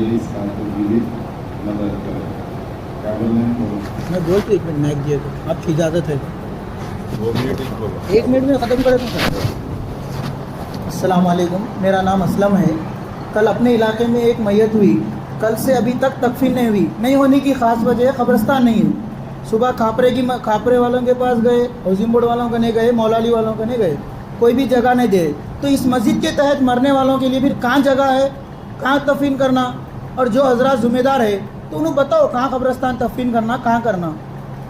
मजलिस का तो विजिट मदद करें। क्या बोल रहे हैं बोलो। मैं बोलते 1 मिनट माइक दिए तो आपकी इजाज़त है 2 मिनट ही बोलो। 1 मिनट में ख़त्म करे तो सर। अस्सलाम वालेकुम, मेरा नाम असलम है। कल अपने इलाके में एक मैयत हुई, कल से अभी तक तकफीन नहीं हुई। नहीं होने की ख़ास वजह कब्रिस्तान नहीं है। सुबह खापरे वालों के पास गए, हाउसिंग बोर्ड वालों को नहीं गए, मौलाली वालों को नहीं गए, कोई भी जगह नहीं दे। तो इस मस्जिद के तहत मरने वालों के लिए फिर कहाँ जगह है, कहाँ तफीन करना? और जो हजरात ज़िम्मेदार है तो उन्हें बताओ कहाँ कब्रिस्तान तफीन करना, कहाँ करना।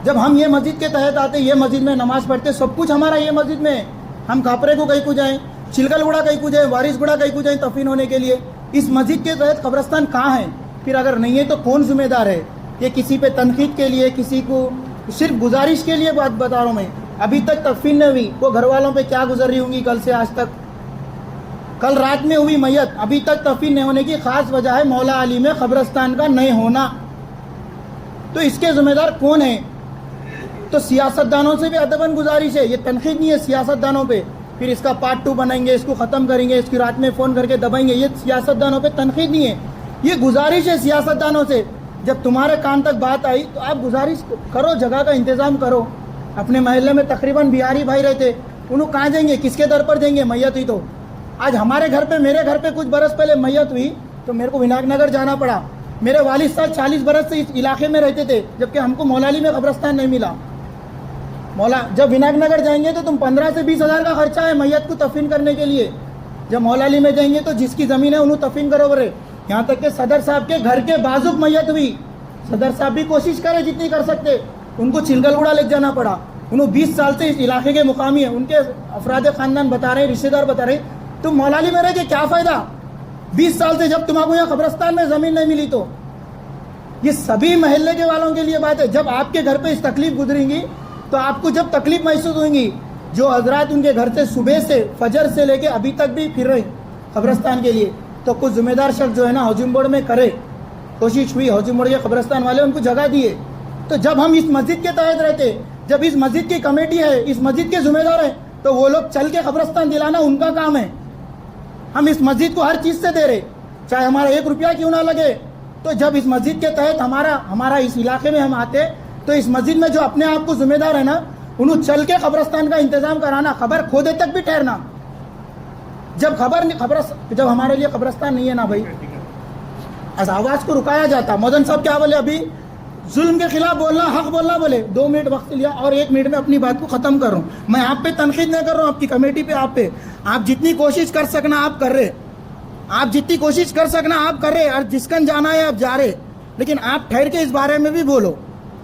जब हम ये मस्जिद के तहत आते, ये मस्जिद में नमाज़ पढ़ते, सब कुछ हमारा ये मस्जिद में। हम खापरे को कहीं को जाएँ, चिलकलगुड़ा कहीं को जाएँ, वारिसगुड़ा कहीं को जाएँ तफीन होने के लिए। इस मस्जिद के तहत कब्रिस्तान कहाँ है? फिर अगर नहीं है तो कौन जिम्मेदार है? ये किसी पे तनकीद के लिए, किसी को सिर्फ गुजारिश के लिए बात बता रहा हूँ मैं। अभी तक तकफीन नहीं हुई, वो घर वालों पे क्या गुजर रही होंगी कल से आज तक। कल रात में हुई मैयत, अभी तक तकफीन नहीं होने की खास वजह है मौला अली में कब्रिस्तान का नहीं होना। तो इसके जिम्मेदार कौन है? तो सियासतदानों से भी अदबन गुजारिश है, ये तनकीद नहीं है सियासतदानों पे। फिर इसका पार्ट 2 बनाएंगे, इसको ख़त्म करेंगे, इसकी रात में फ़ोन करके दबाएंगे, ये सियासतदानों पे तनकीद नहीं है, ये गुजारिश है सियासतदानों से। जब तुम्हारे कान तक बात आई तो आप गुजारिश करो, जगह का इंतज़ाम करो। अपने महल्ले में तकरीबन बिहारी भाई रहते, उन्होंने कहाँ जाएंगे, किसके दर पर जाएंगे? मैयत हुई तो आज हमारे घर पे, मेरे घर पे कुछ बरस पहले मैयत हुई तो मेरे को विनायकनगर जाना पड़ा। मेरे वालिद साहब 40 बरस से इस इलाके में रहते थे, जबकि हमको मौलाली में कब्रिस्तान नहीं मिला। जब विनायकनगर जाएंगे तो तुम 15 से 20 हज़ार का खर्चा है मैयत को तफीन करने के लिए। जब मौलाली में जाएंगे तो जिसकी ज़मीन है उन्हें तफीन करो बरे। यहाँ तक कि सदर साहब के घर के बाजुक मैयत हुई, सदर साहब भी कोशिश करे जितनी कर सकते, उनको चिलगलगुड़ा ले जाना पड़ा। उन्होंने 20 साल से इस इलाके के मुकामी है, उनके अफराद ख़ानदान बता रहे, रिश्तेदार बता रहे, तुम मौलाली में रह के क्या फ़ायदा 20 साल से, जब तुम्हारे यहाँ कब्रिस्तान में ज़मीन नहीं मिली। तो ये सभी महल्ले के वालों के लिए बात है। जब आपके घर पे इस तकलीफ गुजरेंगी तो आपको जब तकलीफ महसूस होगी, जो हजरात उनके घर से सुबह से फजर से लेके अभी तक भी फिर रहे कब्रिस्तान के लिए, तो कुछ जिम्मेदार शख्स जो है ना हाउसिंग बोर्ड में करे, कोशिश हुई, हाउसिंग बोर्ड के कब्रिस्तान वाले उनको जगह दिए। तो जब हम इस मस्जिद के तहत रहते, जब इस मस्जिद की कमेटी है, इस मस्जिद के जिम्मेदार हैं, तो वो लोग चल के कब्रिस्तान दिलाना उनका काम है। हम इस मस्जिद को हर चीज़ से दे रहे, चाहे हमारा 1 रुपया क्यों ना लगे। तो जब इस मस्जिद के तहत हमारा इस इलाके में हम आते, तो इस मस्जिद में जो अपने आप को जिम्मेदार है ना, उन्हें चल के कब्रिस्तान का इंतजाम कराना, खबर खोदे तक भी ठहरना। जब जब हमारे लिए कब्रिस्तान नहीं है ना भाई, आवाज़ को रुकाया जाता। मदन साहब क्या बोले अभी, जुल्म के खिलाफ बोलना, हक बोलना बोले। 2 मिनट वक्त लिया और 1 मिनट में अपनी बात को ख़त्म कर रहा हूँ। मैं आप पे तनकीद नहीं कर रहा हूँ, आपकी कमेटी पे, आप पे। आप जितनी कोशिश कर सकना आप कर रहे, आप जितनी कोशिश कर सकना आप कर रहे, और जिसकन जाना है आप जा रहे, लेकिन आप ठहर के इस बारे में भी बोलो।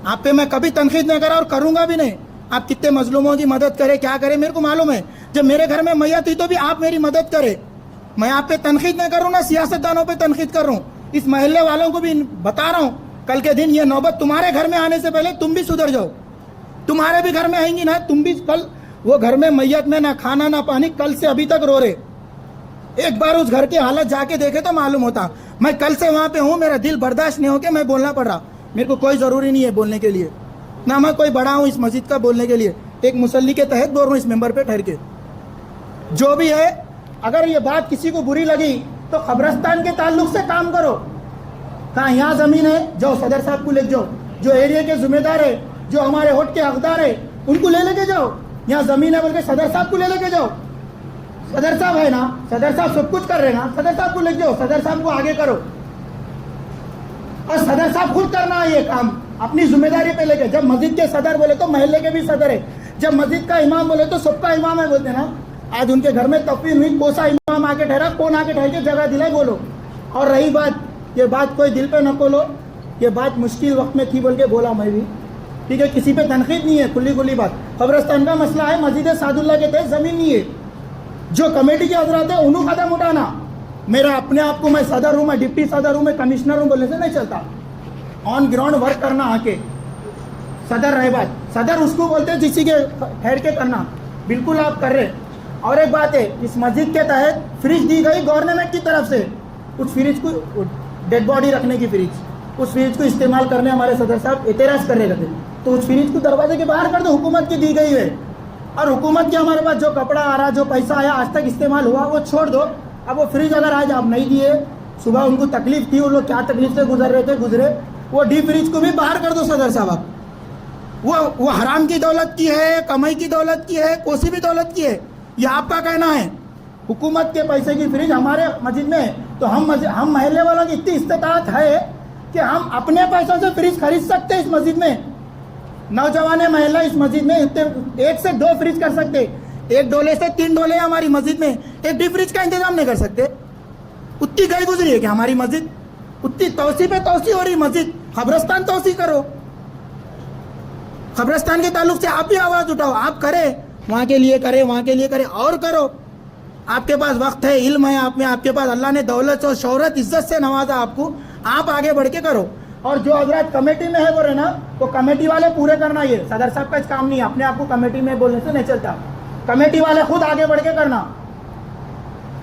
आप पे मैं कभी तनकीद नहीं करा और करूँगा भी नहीं। आप कितने मजलूमों की मदद करें, क्या करें, मेरे को मालूम है। जब मेरे घर में मैयत थी तो भी आप मेरी मदद करें। मैं आप पे तनकीद नहीं कर रहा हूँ, ना सियासतदानों पे तनकीद कर रहा हूँ, इस महल्ले वालों को भी बता रहा हूँ। कल के दिन ये नौबत तुम्हारे घर में आने से पहले तुम भी सुधर जाओ। तुम्हारे भी घर में आएंगी ना, तुम भी कल वो घर में मैयत में ना खाना ना पानी, कल से अभी तक रो रहे। एक बार उस घर की हालत जाके देखे तो मालूम होता। मैं कल से वहाँ पे हूँ, मेरा दिल बर्दाश्त नहीं होके मैं बोलना पड़ रहा। मेरे को कोई ज़रूरी नहीं है बोलने के लिए, ना मैं कोई बड़ा हूँ इस मस्जिद का बोलने के लिए। एक मुसल्ली के तहत बोल रहा हूँ, इस मेंबर पे ठहर के। जो भी है, अगर ये बात किसी को बुरी लगी तो कब्रिस्तान के ताल्लुक से काम करो। कहाँ यहाँ ज़मीन है, जाओ सदर साहब को ले जाओ, जो एरिया के जिम्मेदार है, जो हमारे वोट के हकदार है, उनको ले लेके जाओ। यहाँ ज़मीन है बोल के सदर साहब को ले लेके जाओ। सदर साहब है ना, सदर साहब सब कुछ कर रहे ना, सदर साहब को ले जाओ, सदर साहब को आगे करो। और सदर साहब खुद करना है ये काम, अपनी जिम्मेदारी पे लेके। जब मस्जिद के सदर बोले तो महल्ले के भी सदर है, जब मस्जिद का इमाम बोले तो सबका इमाम है बोलते ना। आज उनके घर में तफीन हुई, कोसा इमाम आके ठहरा, कौन आके ठहर के जगह दिलाए बोलो। और रही बात, ये बात कोई दिल पे न बोलो, ये बात मुश्किल वक्त में थी बोल के बोला मैं भी, ठीक है। किसी पे तनकीद नहीं है, खुली खुली बात। कब्रिस्तान का मसला है, मस्जिद सादुल्लाह के तहत ज़मीन नहीं है, जो कमेटी के हजरात है उन्होंने कदम उठाना। मेरा अपने आप को मैं सदर हूँ, मैं डिप्टी सदर हूँ, मैं कमिश्नर हूँ बोलने से नहीं चलता। ऑन ग्राउंड वर्क करना आके। सदर रहे बात, सदर उसको बोलते हैं जिसी के ठहर के करना, बिल्कुल आप कर रहे। और एक बात है, इस मस्जिद के तहत फ्रिज दी गई गवर्नमेंट की तरफ से, उस फ्रिज को डेड बॉडी रखने की फ्रिज, उस फ्रिज को इस्तेमाल करने हमारे सदर साहब एतराज़ कर रहे थे, तो उस फ्रिज को दरवाजे के बाहर कर दो, हुकूमत की दी गई है। और हुकूमत के हमारे पास जो कपड़ा आ रहा, जो पैसा आया, आज तक इस्तेमाल हुआ, वो छोड़ दो। अब वो फ्रिज अगर आज आप नहीं दिए सुबह उनको तकलीफ थी, वो लोग क्या तकलीफ से गुजर रहे थे गुजरे, वो डीप फ्रिज को भी बाहर कर दो सदर साहब आप। वो हराम की दौलत की है, कमाई की दौलत की है, कोसी भी दौलत की है, ये आपका कहना है। हुकूमत के पैसे की फ्रिज हमारे मस्जिद में है, तो हम महल्ले वालों की इतनी इस्तेताअत है कि हम अपने पैसों से फ्रिज खरीद सकते हैं इस मस्जिद में। नौजवान महल्ला इस मस्जिद में 1 से 2 फ्रिज कर सकते, 1 डोले से 3 डोले हमारी मस्जिद में, एक डीप फ्रिज का इंतजाम नहीं कर सकते। उतनी गई गुजरी है कि हमारी मस्जिद, उतनी तोसी पे तोसी हो रही मस्जिद। खबरस्तान तोसी करो, खबरस्तान के ताल्लुक से आप भी आवाज़ उठाओ, आप करें, वहाँ के लिए करें, वहाँ के लिए करें और करो। आपके पास वक्त है, इल्म है आप में, आपके पास अल्लाह ने दौलत और शोहरत इज्जत से नवाजा आपको, आप आगे बढ़ के करो। और जो हजरत कमेटी में है बोल रहे ना, तो कमेटी वाले पूरे करना, ये सदर साहब का काम नहीं है, अपने आप को कमेटी में बोलने से नहीं चलता। कमेटी वाले खुद आगे बढ़ के करना।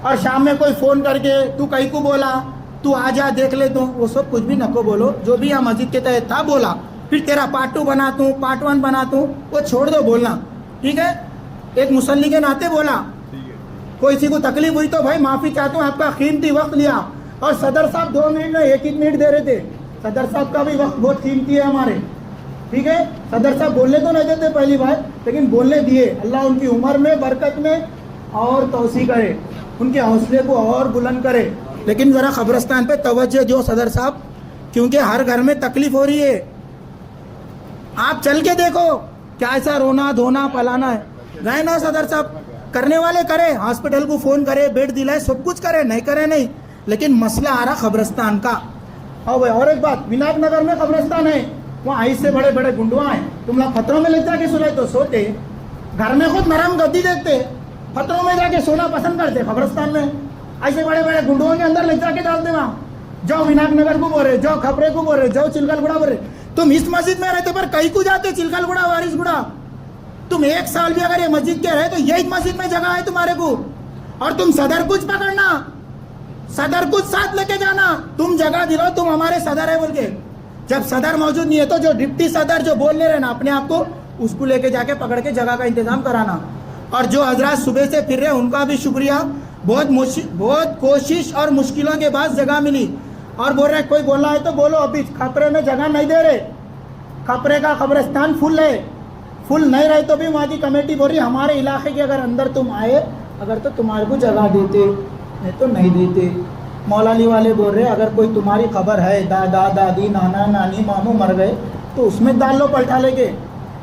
और शाम में कोई फ़ोन करके तू कहीं को बोला, तू आ जा देख ले, तो वो सब कुछ भी नको बोलो। जो भी यहाँ मस्जिद के तहत था बोला, फिर तेरा पार्ट 2 बना दूँ, पार्ट 1 बना दूँ, वो छोड़ दो बोलना, ठीक है। एक मुसल्ली के नाते बोला, कोई किसी को तकलीफ हुई तो भाई माफ़ी चाहता हूँ, आपका कीमती वक्त लिया। और सदर साहब 2 मिनट में 1-1 मिनट दे रहे थे। सदर साहब का भी वक्त बहुत कीमती है हमारे, ठीक है। सदर साहब बोलने तो नहीं देते पहली बात, लेकिन बोलने दिए। अल्लाह उनकी उम्र में बरकत में और तौसी करे, उनके हौसले को और बुलंद करे। लेकिन ज़रा खबरस्तान पे तवज्जो दो सदर साहब, क्योंकि हर घर में तकलीफ हो रही है। आप चल के देखो क्या ऐसा रोना धोना पलाना है, गए ना सदर साहब, करने वाले करे, हॉस्पिटल को फ़ोन करे, बेड दिलाए, सब कुछ करे, नहीं करे नहीं, लेकिन मसला आ रहा खबरस्तान का। हाँ भाई, और एक बात, विनायक नगर में कब्रस्तान है, वहाँ आई से बड़े बड़े गुंडवा हैं, तुम लोग खतरों में ले जाके सुनाए तो सोते, घर में खुद नरम गद्दी देखते, खतरों में जाके सोना पसंद करते, खबरस्तान में ऐसे बड़े बड़े गुंडों के अंदर ले जाके डालते। वहाँ जाओ विनायक नगर को बोल रहे, जाओ खपरे को बोल रहे, जाओ चिलकलगुड़ा बोल रहे। तुम इस मस्जिद में रहते पर कहीं को जाते, चिलकलगुड़ा वारिसगुड़ा। तुम 1 साल भी अगर ये मस्जिद के रहे तो यही मस्जिद में जगह है तुम्हारे को। और तुम सदर कुछ पकड़ना, सदर कुछ साथ लेके जाना, तुम जगह दिलो, तुम हमारे सदर है बोल के। जब सदर मौजूद नहीं है तो जो डिप्टी सदर जो बोलने रहे ना अपने आप को, उसको लेके जाके पकड़ के जगह का इंतजाम कराना। और जो हजरात सुबह से फिर रहे उनका भी शुक्रिया, बहुत कोशिश और मुश्किलों के बाद जगह मिली। और बोल रहे कोई बोलना है तो बोलो, अभी खपरे में जगह नहीं दे रहे, खपरे का कब्रिस्तान फुल है, फुल नहीं रहे तो भी वहाँ की कमेटी बोल रही हमारे इलाके के अगर अंदर तुम आए अगर तो तुम्हारे को जगह देते, नहीं तो नहीं देते। मौलाली वाले बोल रहे अगर कोई तुम्हारी खबर है, दादा दादी नाना नानी मामू मर गए तो उसमें डाल लो पलटा लेके,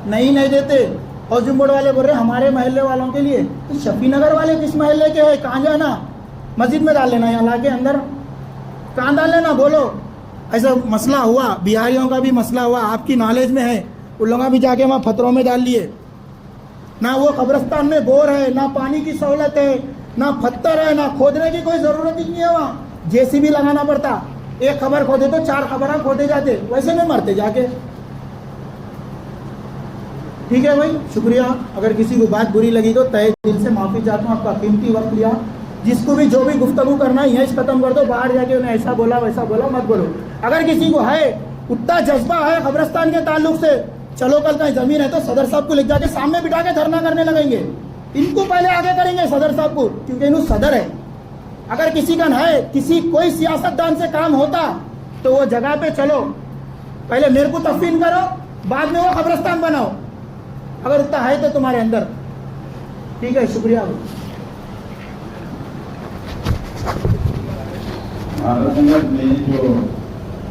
नहीं देते। हाउसिंग बोर्ड वाले बोल रहे हमारे महल्ले वालों के लिए, तो शफी नगर वाले किस महल्ले के हैं, कहाँ जाना, मस्जिद में डाल लेना, यहाँ के अंदर कहाँ डाल लेना, बोलो। ऐसा मसला हुआ, बिहारियों का भी मसला हुआ, आपकी नॉलेज में है, उन लोगों भी जाके वहाँ फतरों में डाल लिए। ना वो कब्रिस्तान में बोर है, ना पानी की सहूलत है, ना पत्थर है, ना खोदने की कोई ज़रूरत ही नहीं है। वहाँ जेसीबी लगाना पड़ता, एक खबर खोदे तो 4 खबर खोदे जाते, वैसे में मरते जाके। ठीक है भाई, शुक्रिया। अगर किसी को बात बुरी लगी तो तहे दिल से माफ़ी चाहता हूँ, आपका कीमती वक्त लिया। जिसको भी जो भी गुफ्तगू करना है यहीं ख़त्म कर दो, बाहर जाके उन्हें ऐसा बोला वैसा बोला मत बोलो। अगर किसी को है उतना जज्बा है कब्रिस्तान के ताल्लुक से, चलो कल कहीं ज़मीन है तो सदर साहब को ले जाके सामने बिठा के धरना करने लगेंगे, इनको पहले आगे करेंगे सदर साहब को, क्योंकि इन्हों सदर है। अगर किसी का है, किसी कोई सियासतदान से काम होता तो वो जगह पे चलो, पहले मेरे को तफवीन करो, बाद में वो कब्रिस्तान बनाओ, अगर उतना है तो तुम्हारे अंदर। ठीक है, शुक्रिया। महाराष्ट्र में जो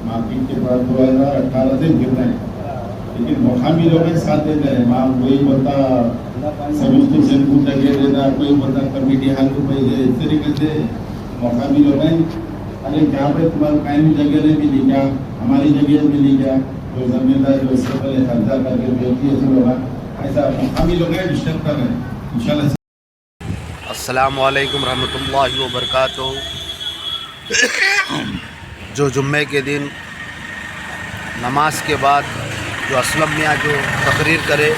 मार्केट के बाद 2018 से गिर रहे हैं, लेकिन मुकामी लोग साथ देते हैं। वहाँ कोई बोलता सब स्टेशन को जगह देना, कोई बोलता कमेटी हाल को पैसे, इस तरीके से मुकामी लोग हैं। अरे जहाँ पे तुम्हारे कहीं भी जगह नहीं मिली क्या, हमारी जगह मिली क्या, जो जमींदार जो इससे पहले खर्चा करके बेचती है सब लोग, ऐसा मुकामी लोग हैं डिस्टर्ब कर रहे हैं। इंशाल्लाह। अस्सलामु अलैकुम रहमतुल्लाहि व बरकातुहू। जो जुम्मे के दिन नमाज के बाद जो असलम मियाँ जो तकरीर करे,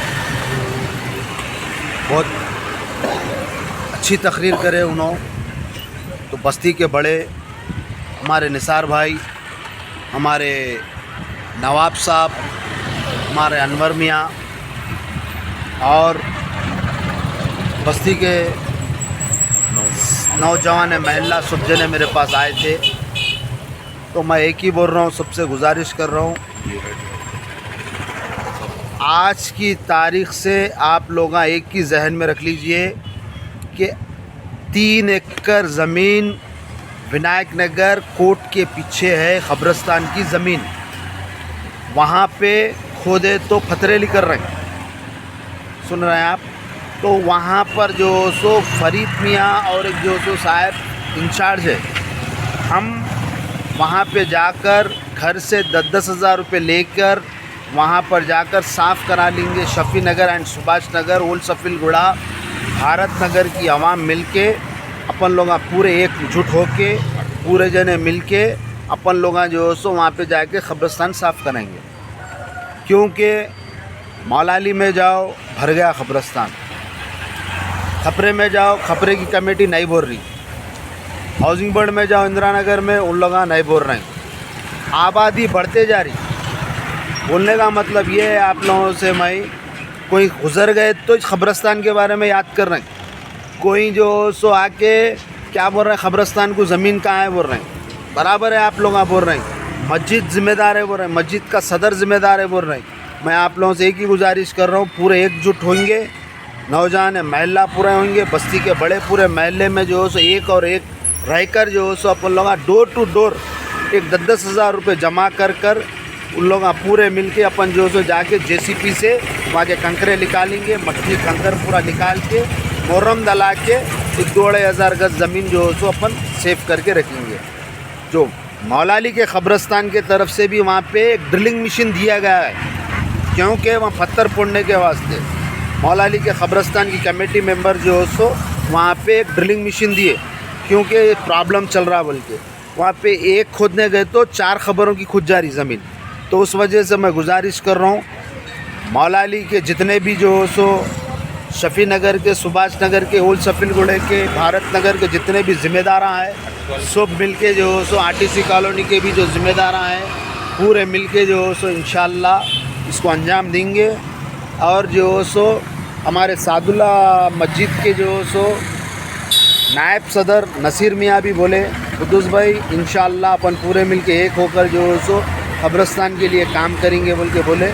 बहुत अच्छी तकरीर करे उन्होंने, तो बस्ती के बड़े हमारे निसार भाई, हमारे नवाब साहब, हमारे अनवर मियाँ और बस्ती के नौजवान महल्ला सब जने मेरे पास आए थे। तो मैं एक ही बोल रहा हूँ, सबसे गुजारिश कर रहा हूँ, आज की तारीख़ से आप लोग एक ही जहन में रख लीजिए कि 3 एकड़ ज़मीन विनायक नगर कोर्ट के पीछे है, क़ब्रिस्तान की ज़मीन। वहाँ पे खोदे तो पथरेली कर रहे हैं, सुन रहे हैं आप। तो वहाँ पर जो सो फरीद मियाँ और एक जो सो साहब इंचार्ज है, हम वहाँ पे जाकर घर से 10-10 हज़ार रुपये लेकर वहाँ पर जाकर साफ़ करा लेंगे। शफ़ी नगर एंड सुभाष नगर, ओल्ड सफ़ीलगुड़ा, भारत नगर की आवाम मिलके अपन लोग पूरे एकजुट होके पूरे जने मिलके अपन लोग जो सो वहाँ पे जाके क़ब्रिस्तान साफ़ करेंगे। क्योंकि मौलाली में जाओ भर गया क़ब्रिस्तान, खपरे में जाओ खपरे की कमेटी नहीं बोल रही, हाउसिंग बोर्ड में जाओ इंदिरा नगर में उन लोग नहीं बोल रहे हैं, आबादी बढ़ते जा रही। बोलने का मतलब ये है आप लोगों से, मैं कोई गुज़र गए तो क़ब्रिस्तान के बारे में याद कर रहे हैं, कोई जो सो आके क्या बोल रहे हैं क़ब्रिस्तान को ज़मीन कहाँ है बोल रहे हैं। बराबर है, आप लोग बोल रहे हैं मस्जिद ज़िम्मेदार है बोल रहे हैं, मस्जिद का सदर ज़िम्मेदार है बोल रहे हैं। मैं आप लोगों से एक ही गुजारिश कर रहा हूँ, पूरे एकजुट होंगे, नौजवान महल्ला पूरे होंगे, बस्ती के बड़े पूरे महल्ले में जो सो एक और एक रहकर जो सो अपन लोग डोर टू डोर एक 10-10 हज़ार रुपये जमा कर उन लोग पूरे मिलके अपन जो सो जाके JCP से वहाँ के कंकरे निकालेंगे, मट्टी कंकर पूरा निकाल के मोरम दला के 2,500 गज ज़मीन जो सो अपन सेव करके रखेंगे। जो मौलाली के क़ब्रिस्तान के तरफ से भी वहाँ पे एक ड्रिलिंग मशीन दिया गया है, क्योंकि वहाँ पत्थर फोड़ने के वास्ते मौलाली के क़ब्रिस्तान की कमेटी मेंबर जो सो वहाँ पे एक ड्रिलिंग मशीन दिए, क्योंकि प्रॉब्लम चल रहा बोल के वहाँ पे एक खोदने गए तो 4 ख़बरों की खुद जा रही ज़मीन। तो उस वजह से मैं गुजारिश कर रहा हूँ मौलाली के जितने भी जो सो शफ़ी नगर के, सुभाष नगर के, ओल्ड सफ़ीलगुड़े के, भारत नगर के जितने भी ज़िम्मेदार हैं सब मिलके जो सो RTC कॉलोनी के भी जो ज़िम्मेदार हैं पूरे मिलके जो सो इंशाअल्लाह इसको अंजाम देंगे। और जो सो हमारे सादुल्ला मस्जिद के जो सो नायब सदर नसीर मियाँ भी बोले, कुद्दूस भाई इंशाअल्लाह अपन पूरे मिलके एक होकर जो सो क़ब्रिस्तान के लिए काम करेंगे बोल के बोले।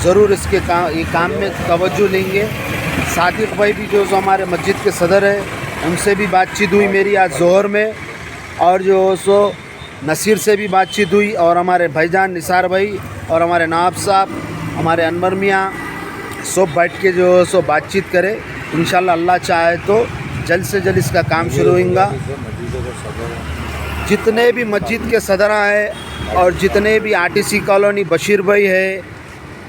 ज़रूर इसके ये काम में तवज्जो लेंगे। सादिक भाई भी जो सो हमारे मस्जिद के सदर है, उनसे भी बातचीत हुई मेरी आज ज़ोहर में, और जो सो नसीर से भी बातचीत हुई, और हमारे भाईजान निसार भाई और हमारे नवाब साहब, हमारे अनवर मियाँ सब बैठ के जो सो बातचीत करें। इंशाअल्लाह अल्लाह चाहे तो जल्द से जल्द इसका काम शुरू होगा। जितने भी मस्जिद के सदरा है और जितने भी RTC कॉलोनी बशीर भाई है,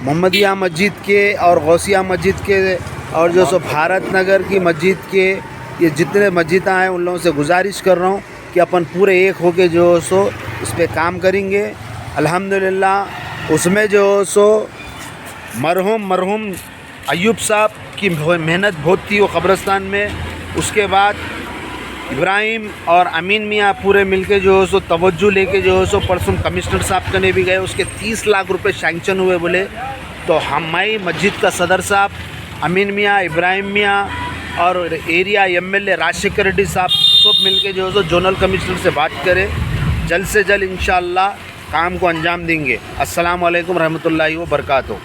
मोहम्मदिया मस्जिद के और गौसिया मस्जिद के, और जो सो भारत नगर की मस्जिद के, ये जितने मस्जिद हैं उन लोगों से गुजारिश कर रहा हूँ कि अपन पूरे एक होके जो सो इस पर काम करेंगे। अल्हम्दुलिल्लाह उसमें जो सो मरहूम अयूब साहब की मेहनत बहुत थी वो क़ब्रिस्तान में। उसके बाद इब्राहिम और अमीन मियाँ पूरे मिलके जो सो तवज्जो लेके जो सो परसों कमिश्नर साहब कने भी गए, उसके 30 लाख रुपए सैंक्शन हुए बोले। तो हमारी मस्जिद का सदर साहब अमीन मियाँ, इब्राहिम मियाँ और एरिया MLA राजशेखर रेड्डी साहब सब मिलके जो सो जोनल कमिश्नर से बात करें, जल्द से जल्द इंशाअल्लाह काम को अंजाम देंगे। अस्सलाम वालेकुम रहमतुल्लाहि व बरकातहू।